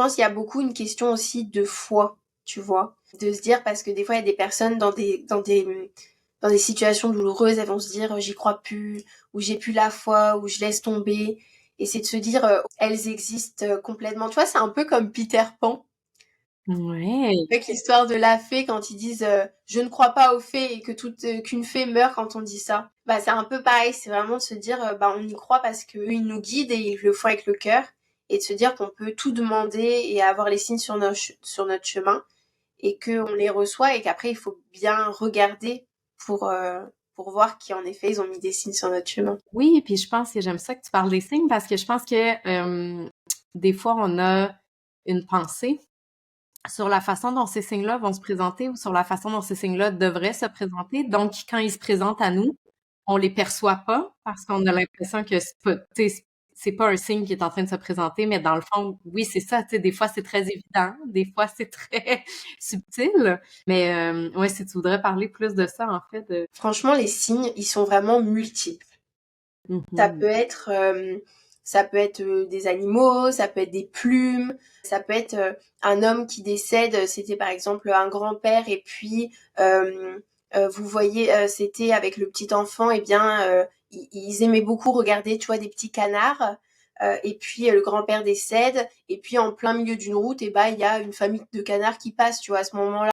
pense qu'il y a beaucoup une question aussi de foi, tu vois. De se dire, parce que des fois, il y a des personnes dans des situations douloureuses, elles vont se dire, j'y crois plus, ou j'ai plus la foi, ou je laisse tomber. Et c'est de se dire, elles existent complètement. Tu vois, c'est un peu comme Peter Pan. Ouais. Avec l'histoire de la fée, quand ils disent je ne crois pas aux fées et que qu'une fée meurt quand on dit ça. Bah c'est un peu pareil, c'est vraiment de se dire bah on y croit parce que eux, ils nous guident et ils le font avec le cœur, et de se dire qu'on peut tout demander et avoir les signes sur notre chemin, et qu'on les reçoit, et qu'après il faut bien regarder pour euh, pour voir qu'en effet ils ont mis des signes sur notre chemin. Oui, puis je pense que j'aime ça que tu parles des signes parce que je pense que des fois on a une pensée sur la façon dont ces signes-là vont se présenter ou sur la façon dont ces signes-là devraient se présenter. Donc, quand ils se présentent à nous, on les perçoit pas parce qu'on a l'impression que c'est pas, tu sais, c'est pas un signe qui est en train de se présenter, mais dans le fond, oui, c'est ça, tu sais, des fois c'est très évident, des fois c'est très subtil, mais ouais, si tu voudrais parler plus de ça, en fait, de... Franchement, les signes, ils sont vraiment multiples. Ça peut Mhm. être, des animaux, ça peut être des plumes, ça peut être un homme qui décède. C'était par exemple un grand-père, et puis vous voyez, c'était avec le petit enfant. Et bien, ils aimaient beaucoup regarder, tu vois, des petits canards. Et puis le grand-père décède, et puis en plein milieu d'une route, et ben il y a une famille de canards qui passe, tu vois, à ce moment-là.